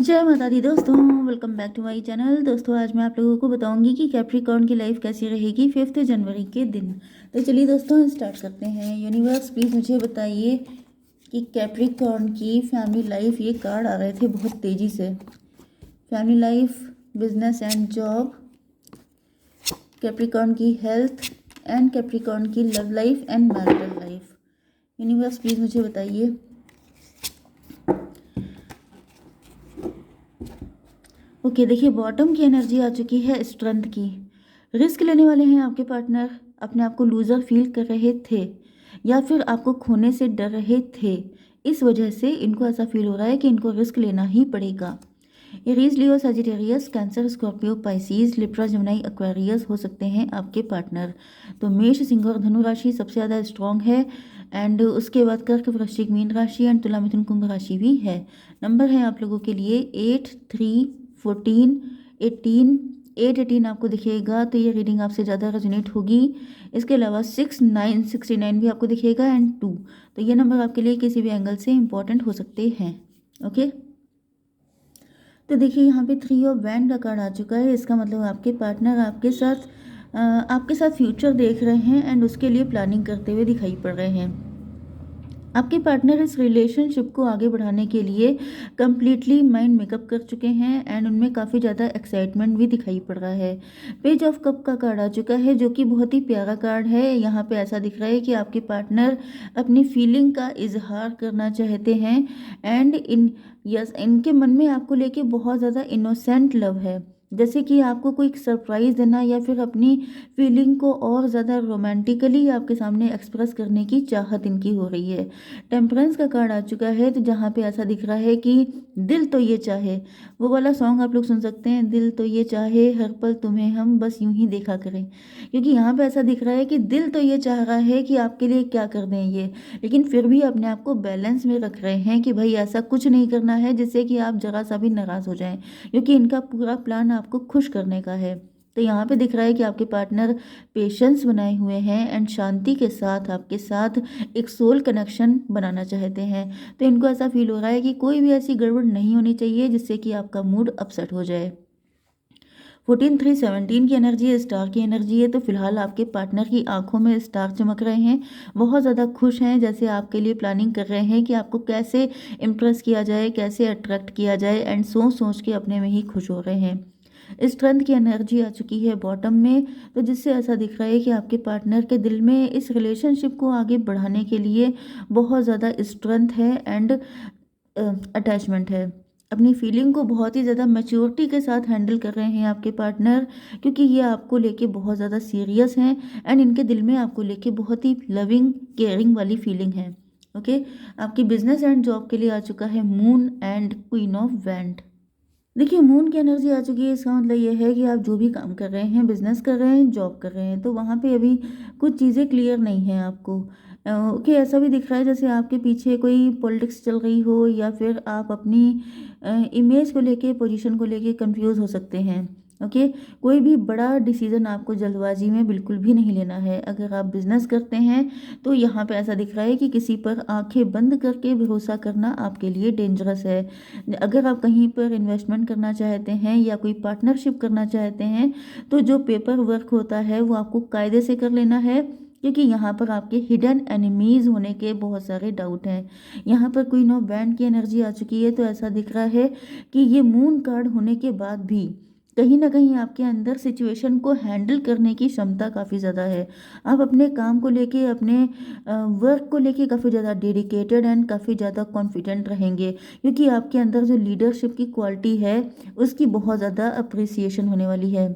जय माता दी दोस्तों, welcome back to my channel. दोस्तों आज मैं आप लोगों को बताऊंगी कि कैप्रिकॉर्न की लाइफ कैसी रहेगी 5 जनवरी के दिन। तो चलिए दोस्तों स्टार्ट करते हैं। यूनिवर्स प्लीज़ मुझे बताइए कि कैप्रिकॉर्न की फैमिली लाइफ, ये कार्ड आ रहे थे बहुत तेज़ी से। Family life, business and job, Capricorn की हेल्थ एंड कैप्रिकॉर्न की love life and marital life. Universe please मुझे बताइए। ओके देखिए, बॉटम की एनर्जी आ चुकी है स्ट्रेंथ की। रिस्क लेने वाले हैं आपके पार्टनर, अपने आप को लूज़र फील कर रहे थे या फिर आपको खोने से डर रहे थे। इस वजह से इनको ऐसा फील हो रहा है कि इनको रिस्क लेना ही पड़ेगा। Aries, Leo, Sagittarius, Cancer, Scorpio, Pisces, Libra, Gemini, Aquarius हो सकते हैं आपके पार्टनर। तो मेष, सिंह और धनु राशि सबसे ज़्यादा स्ट्रॉन्ग है एंड उसके बाद कर्क, वृश्चिक, मीन राशि एंड तुला, मिथुन, कुंभ राशि भी है। नंबर है आप लोगों के लिए 8, 3, 14, 18। 8, 18 आपको दिखेगा तो ये रीडिंग आपसे ज़्यादा रेजोनेट होगी। इसके अलावा 6, 9, 69 भी आपको दिखेगा एंड 2। तो ये नंबर आपके लिए किसी भी एंगल से इंपॉर्टेंट हो सकते हैं। ओके, तो देखिए यहाँ पे 3 ऑफ वैंड का कार्ड आ चुका है। इसका मतलब आपके पार्टनर आपके साथ फ्यूचर देख रहे हैं एंड उसके लिए प्लानिंग करते हुए दिखाई पड़ रहे हैं। आपके पार्टनर इस रिलेशनशिप को आगे बढ़ाने के लिए कम्प्लीटली माइंड मेकअप कर चुके हैं एंड उनमें काफ़ी ज़्यादा एक्साइटमेंट भी दिखाई पड़ रहा है। पेज ऑफ कप का कार्ड आ चुका है जो कि बहुत ही प्यारा कार्ड है। यहाँ पे ऐसा दिख रहा है कि आपके पार्टनर अपनी फीलिंग का इजहार करना चाहते हैं एंड इनके मन में आपको लेके बहुत ज़्यादा इनोसेंट लव है। जैसे कि आपको कोई सरप्राइज़ देना या फिर अपनी फीलिंग को और ज़्यादा रोमांटिकली आपके सामने एक्सप्रेस करने की चाहत इनकी हो रही है। टेम्परेंस का कार्ड आ चुका है तो जहाँ पे ऐसा दिख रहा है कि दिल तो ये चाहे, वो वाला सॉन्ग आप लोग सुन सकते हैं, दिल तो ये चाहे हर पल तुम्हें हम बस यूं ही देखा करें। क्योंकि यहाँ पे ऐसा दिख रहा है कि दिल तो ये चाह रहा है कि आपके लिए क्या कर दें ये, लेकिन फिर भी अपने आप को बैलेंस में रख रहे हैं कि भाई ऐसा कुछ नहीं करना है जिससे कि आप जरा सा भी नाराज़ हो जाएं, क्योंकि इनका पूरा प्लान आपको खुश करने का है। तो यहाँ पे दिख रहा है कि आपके पार्टनर पेशेंस बनाए हुए हैं एंड शांति के साथ आपके साथ एक सोल कनेक्शन बनाना चाहते हैं। तो इनको ऐसा फील हो रहा है कि कोई भी ऐसी गड़बड़ नहीं होनी चाहिए जिससे कि आपका मूड अपसेट हो जाए। 14, 3, 17 की एनर्जी है, स्टार की एनर्जी है। तो फिलहाल आपके पार्टनर की आंखों में स्टार चमक रहे हैं, बहुत ज़्यादा खुश हैं, जैसे आपके लिए प्लानिंग कर रहे हैं कि आपको कैसे इम्प्रेस किया जाए, कैसे अट्रैक्ट किया जाए एंड सोच सोच के अपने में ही खुश हो रहे हैं। स्ट्रेंथ की एनर्जी आ चुकी है बॉटम में, तो जिससे ऐसा दिख रहा है कि आपके पार्टनर के दिल में इस रिलेशनशिप को आगे बढ़ाने के लिए बहुत ज़्यादा स्ट्रेंथ है एंड अटैचमेंट है। अपनी फीलिंग को बहुत ही ज़्यादा मैच्योरिटी के साथ हैंडल कर रहे हैं आपके पार्टनर, क्योंकि ये आपको लेके बहुत ज़्यादा सीरियस हैं एंड इनके दिल में आपको लेके बहुत ही लविंग केयरिंग वाली फीलिंग है। ओके, आपकी बिजनेस एंड जॉब के लिए आ चुका है moon and queen of wand. देखिए मून की एनर्जी आ चुकी है, इसका मतलब ये है कि आप जो भी काम कर रहे हैं, बिजनेस कर रहे हैं, जॉब कर रहे हैं, तो वहाँ पे अभी कुछ चीज़ें क्लियर नहीं हैं आपको। ओके, ऐसा भी दिख रहा है जैसे आपके पीछे कोई पॉलिटिक्स चल रही हो या फिर आप अपनी इमेज को लेके, पोजीशन को लेके कंफ्यूज हो सकते हैं। ओके, कोई भी बड़ा डिसीजन आपको जल्दबाजी में बिल्कुल भी नहीं लेना है। अगर आप बिजनेस करते हैं तो यहाँ पे ऐसा दिख रहा है कि किसी पर आंखें बंद करके भरोसा करना आपके लिए डेंजरस है। अगर आप कहीं पर इन्वेस्टमेंट करना चाहते हैं या कोई पार्टनरशिप करना चाहते हैं तो जो पेपर वर्क होता है वो आपको कायदे से कर लेना है, क्योंकि यहाँ पर आपके हिडन एनिमीज होने के बहुत सारे डाउट हैं। यहाँ पर क्वीन ऑफ वैंड की एनर्जी आ चुकी है, तो ऐसा दिख रहा है कि ये मून कार्ड होने के बाद भी कहीं ना कहीं आपके अंदर सिचुएशन को हैंडल करने की क्षमता काफ़ी ज़्यादा है। आप अपने काम को लेके, अपने वर्क को लेके काफ़ी ज़्यादा डेडिकेटेड एंड काफ़ी ज़्यादा कॉन्फिडेंट रहेंगे, क्योंकि आपके अंदर जो लीडरशिप की क्वालिटी है उसकी बहुत ज़्यादा अप्रिसिएशन होने वाली है।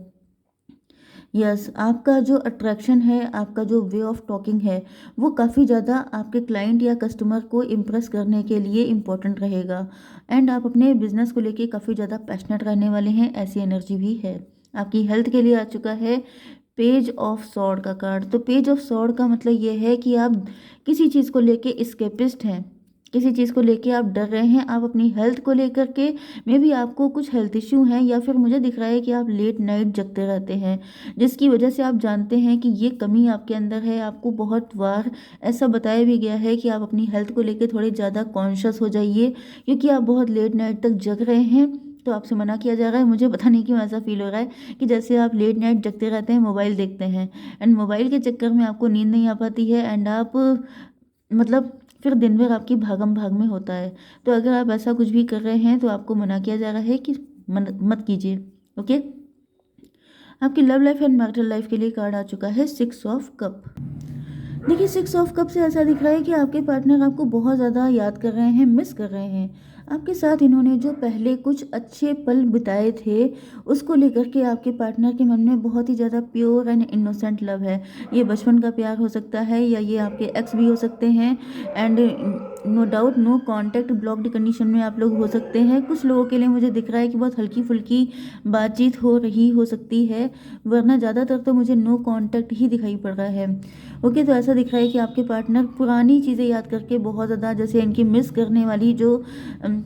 यस, आपका जो अट्रैक्शन है, आपका जो वे ऑफ टॉकिंग है, वो काफ़ी ज़्यादा आपके क्लाइंट या कस्टमर को इम्प्रेस करने के लिए इम्पोर्टेंट रहेगा एंड आप अपने बिजनेस को लेके काफ़ी ज़्यादा पैशनेट रहने वाले हैं, ऐसी एनर्जी भी है। आपकी हेल्थ के लिए आ चुका है पेज ऑफ सॉर्ड का कार्ड। तो पेज ऑफ सॉर्ड का मतलब ये है कि आप किसी चीज़ को लेके स्केपिस्ट हैं, किसी चीज़ को लेके आप डर रहे हैं, आप अपनी हेल्थ को लेकर के मे बी आपको कुछ हेल्थ इश्यू हैं, या फिर मुझे दिख रहा है कि आप लेट नाइट जगते रहते हैं, जिसकी वजह से आप जानते हैं कि ये कमी आपके अंदर है। आपको बहुत बार ऐसा बताया भी गया है कि आप अपनी हेल्थ को लेके थोड़े ज़्यादा कॉन्शियस हो जाइए, क्योंकि आप बहुत लेट नाइट तक जग रहे हैं। तो आपसे मना किया जा रहा है। मुझे पता नहीं क्यों ऐसा फील हो रहा है कि जैसे आप लेट नाइट जगते रहते हैं, मोबाइल देखते हैं, एंड मोबाइल के चक्कर में आपको नींद नहीं आ पाती है, एंड आप मतलब फिर दिन भर आपकी भागम भाग में होता है। तो अगर आप ऐसा कुछ भी कर रहे हैं तो आपको मना किया जा रहा है कि मत कीजिए। ओके, आपकी love life and marital life के लिए कार्ड आ चुका है 6 ऑफ कप। देखिए 6 ऑफ कप से ऐसा दिख रहा है कि आपके पार्टनर आपको बहुत ज़्यादा याद कर रहे हैं, मिस कर रहे हैं। आपके साथ इन्होंने जो पहले कुछ अच्छे पल बिताए थे, उसको लेकर के आपके पार्टनर के मन में बहुत ही ज़्यादा प्योर एंड इनोसेंट लव है। ये बचपन का प्यार हो सकता है, या ये आपके एक्स भी हो सकते हैं, and no doubt no contact blocked condition में आप लोग हो सकते हैं। कुछ लोगों के लिए मुझे दिख रहा है कि बहुत हल्की फुल्की बातचीत हो रही हो सकती है, वरना ज़्यादातर तो मुझे नो कांटेक्ट ही दिखाई पड़ रहा है। ओके, तो ऐसा दिख रहा है कि आपके पार्टनर पुरानी चीज़ें याद करके बहुत ज़्यादा, जैसे इनकी मिस करने वाली जो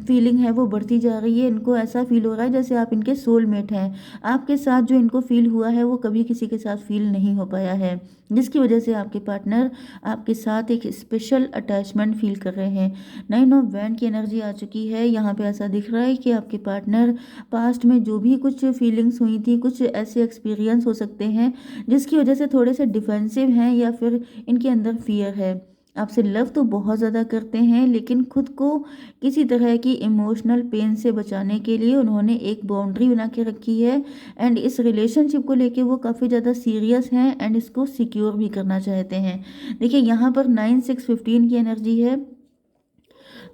फीलिंग है वो बढ़ती जा रही है। इनको ऐसा फील हो रहा है जैसे आप इनके सोलमेट हैं। आपके साथ जो इनको फील हुआ है वो कभी किसी के साथ फील नहीं हो पाया है, जिसकी वजह से आपके पार्टनर आपके साथ एक स्पेशल अटैचमेंट फील कर रहे हैं। 9 ऑफ वैंड की एनर्जी आ चुकी है। यहाँ पे ऐसा दिख रहा है कि आपके पार्टनर पास्ट में जो भी कुछ फीलिंग्स हुई थी, कुछ ऐसे एक्सपीरियंस हो सकते हैं जिसकी वजह से थोड़े से डिफेंसिव हैं, या फिर इनके अंदर फियर है। आपसे लव तो बहुत ज़्यादा करते हैं, लेकिन खुद को किसी तरह की इमोशनल पेन से बचाने के लिए उन्होंने एक बाउंड्री बना के रखी है, एंड इस रिलेशनशिप को लेके वो काफ़ी ज़्यादा सीरियस हैं, एंड इसको सिक्योर भी करना चाहते हैं। देखिए यहाँ पर 9 6 15 की एनर्जी है।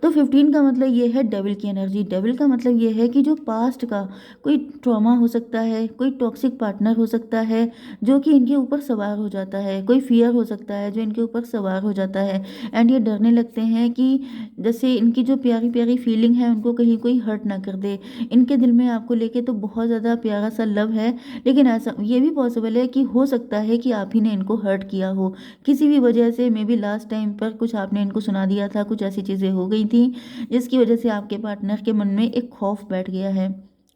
तो 15 का मतलब ये है डेविल की एनर्जी। डेविल का मतलब ये है कि जो पास्ट का कोई ट्रॉमा हो सकता है, कोई टॉक्सिक पार्टनर हो सकता है जो कि इनके ऊपर सवार हो जाता है, कोई फियर हो सकता है जो इनके ऊपर सवार हो जाता है, एंड ये डरने लगते हैं कि जैसे इनकी जो प्यारी प्यारी फीलिंग है उनको कहीं कोई हर्ट ना कर दे। इनके दिल में आपको लेके तो बहुत ज़्यादा प्यारा सा लव है, लेकिन ऐसा ये भी पॉसिबल है कि हो सकता है कि आप ही ने इनको हर्ट किया हो किसी भी वजह से। मे बी लास्ट टाइम पर कुछ आपने इनको सुना दिया था, कुछ ऐसी चीज़ें हो गई थी जिसकी वजह से आपके पार्टनर के मन में एक खौफ बैठ गया है।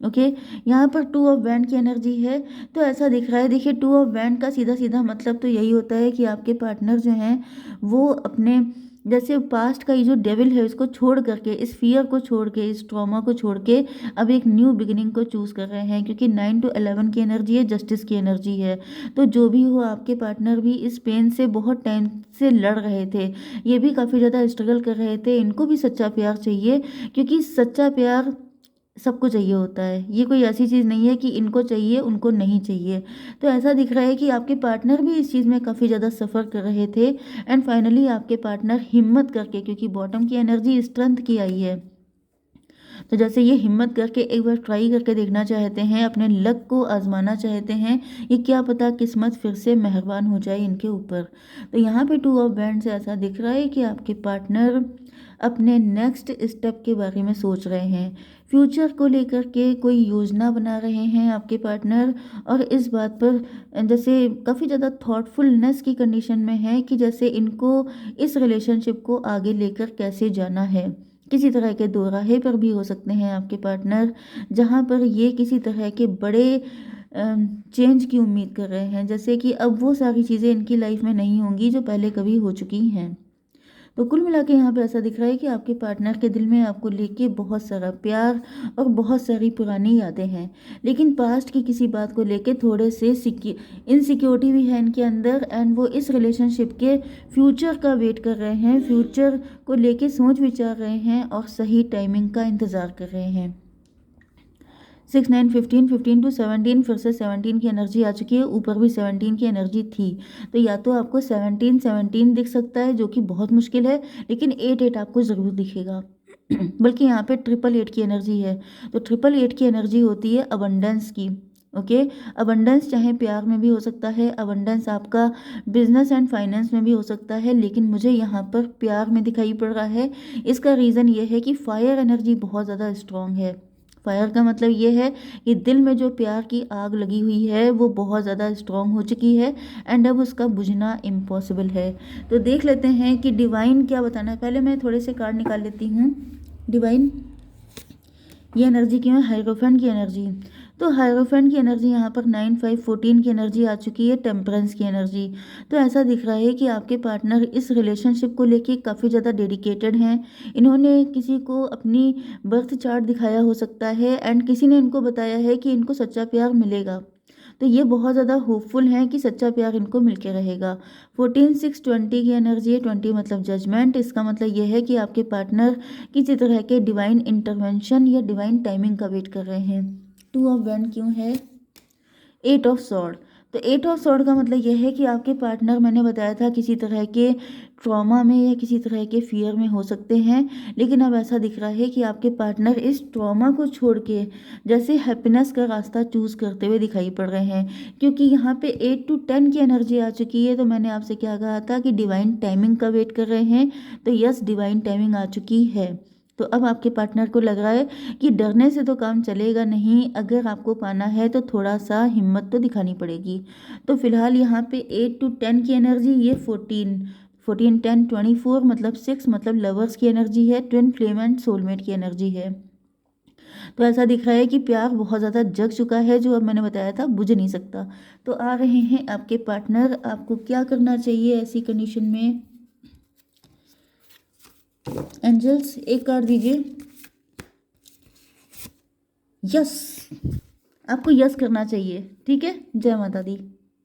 ओके, यहाँ पर 2 ऑफ वैंड की एनर्जी है। तो ऐसा दिख रहा है, देखिए 2 ऑफ वैंड का सीधा सीधा मतलब तो यही होता है कि आपके पार्टनर जो हैं वो अपने जैसे पास्ट का ये जो डेविल है इसको छोड़ करके, इस फियर को छोड़ के, इस ट्रॉमा को छोड़ के अब एक न्यू बिगिनिंग को चूज़ कर रहे हैं, क्योंकि 9 to 11 की एनर्जी है, जस्टिस की एनर्जी है। तो जो भी हो, आपके पार्टनर भी इस पेन से बहुत टाइम से लड़ रहे थे, ये भी काफ़ी ज़्यादा स्ट्रगल कर रहे थे। इनको भी सच्चा प्यार चाहिए, क्योंकि सच्चा प्यार सबको चाहिए होता है। ये कोई ऐसी चीज़ नहीं है कि इनको चाहिए उनको नहीं चाहिए। तो ऐसा दिख रहा है कि आपके पार्टनर भी इस चीज़ में काफ़ी ज़्यादा सफ़र कर रहे थे, एंड फाइनली आपके पार्टनर हिम्मत करके, क्योंकि बॉटम की एनर्जी स्ट्रेंथ की आई है, तो जैसे ये हिम्मत करके एक बार ट्राई करके देखना चाहते हैं, अपने लक को आजमाना चाहते हैं, ये क्या पता किस्मत फिर से मेहरबान हो जाए इनके ऊपर। तो यहाँ पे 2 ऑफ वैंड से ऐसा दिख रहा है कि आपके पार्टनर अपने नेक्स्ट स्टेप के बारे में सोच रहे हैं, फ्यूचर को लेकर के कोई योजना बना रहे हैं आपके पार्टनर, और इस बात पर जैसे काफ़ी ज़्यादा थॉटफुलनेस की कंडीशन में है कि जैसे इनको इस रिलेशनशिप को आगे लेकर कैसे जाना है। किसी तरह के दोराहे पर भी हो सकते हैं आपके पार्टनर, जहाँ पर ये किसी तरह के बड़े चेंज की उम्मीद कर रहे हैं, जैसे कि अब वो सारी चीज़ें इनकी लाइफ में नहीं होंगी जो पहले कभी हो चुकी हैं। तो कुल मिला के यहाँ पे ऐसा दिख रहा है कि आपके पार्टनर के दिल में आपको लेके बहुत सारा प्यार और बहुत सारी पुरानी यादें हैं, लेकिन पास्ट की किसी बात को लेके थोड़े से इनसिक्योरिटी भी है इनके अंदर, एंड वो इस रिलेशनशिप के फ्यूचर का वेट कर रहे हैं, फ्यूचर को लेके सोच विचार रहे हैं, और सही टाइमिंग का इंतज़ार कर रहे हैं। 6 9 15 15 to 17, फिर से 17 की एनर्जी आ चुकी है, ऊपर भी 17 की एनर्जी थी। तो या तो आपको 17 17 दिख सकता है, जो कि बहुत मुश्किल है, लेकिन 8 8 आपको ज़रूर दिखेगा। बल्कि यहाँ पे 888 की एनर्जी है। तो 888 की एनर्जी होती है अबंडेंस की। ओके, अबंडेंस चाहे प्यार में भी हो सकता है, अबंडेंस आपका बिजनेस एंड फाइनेंस में भी हो सकता है, लेकिन मुझे यहाँ पर प्यार में दिखाई पड़ रहा है। इसका रीज़न ये है कि फायर एनर्जी बहुत ज़्यादा स्ट्रांग है। फायर का मतलब ये है कि दिल में जो प्यार की आग लगी हुई है वो बहुत ज़्यादा स्ट्रांग हो चुकी है एंड अब उसका बुझना इम्पॉसिबल है। तो देख लेते हैं कि डिवाइन क्या बताना है। पहले मैं थोड़े से कार्ड निकाल लेती हूँ। डिवाइन, ये एनर्जी क्यों है? हायरोफेंट की एनर्जी। तो हायरोफेंट की एनर्जी यहाँ पर 9 5 14 की एनर्जी आ चुकी है, टेम्परेंस की एनर्जी। तो ऐसा दिख रहा है कि आपके पार्टनर इस रिलेशनशिप को लेके काफ़ी ज़्यादा डेडिकेटेड हैं। इन्होंने किसी को अपनी बर्थ चार्ट दिखाया हो सकता है एंड किसी ने इनको बताया है कि इनको सच्चा प्यार मिलेगा। तो ये बहुत ज़्यादा होपफुल हैं कि सच्चा प्यार इनको मिलके रहेगा। 14 6 20 की एनर्जी है। 20 मतलब जजमेंट। इसका मतलब ये है कि आपके पार्टनर किसी तरह के डिवाइन इंटरवेंशन या डिवाइन टाइमिंग का वेट कर रहे हैं। 2 ऑफ वैंड क्यों है? 8 ऑफ सॉर्ड। तो 8 ऑफ सॉर्ड का मतलब यह है कि आपके पार्टनर, मैंने बताया था, किसी तरह के ट्रॉमा में या किसी तरह के फियर में हो सकते हैं, लेकिन अब ऐसा दिख रहा है कि आपके पार्टनर इस ट्रॉमा को छोड़ के जैसे हैप्पीनेस का रास्ता चूज़ करते हुए दिखाई पड़ रहे हैं, क्योंकि यहाँ पे 8 to 10 की एनर्जी आ चुकी है। तो मैंने आपसे क्या कहा था कि डिवाइन टाइमिंग का वेट कर रहे हैं, तो यस, डिवाइन टाइमिंग आ चुकी है। तो अब आपके पार्टनर को लग रहा है कि डरने से तो काम चलेगा नहीं, अगर आपको पाना है तो थोड़ा सा हिम्मत तो दिखानी पड़ेगी। तो फिलहाल यहाँ पे 8 to 10 की एनर्जी, ये 14 10 24 मतलब 6 मतलब लवर्स की एनर्जी है, ट्विन फ्लेम एंड सोलमेट की एनर्जी है। तो ऐसा दिख रहा है कि प्यार बहुत ज़्यादा जग चुका है, जो अब मैंने बताया था बुझ नहीं सकता। तो आ रहे हैं आपके पार्टनर, आपको क्या करना चाहिए ऐसी कंडीशन में? एंजल्स, एक कार्ड दीजिए। यस, आपको यस करना चाहिए। ठीक है, जय माता दी।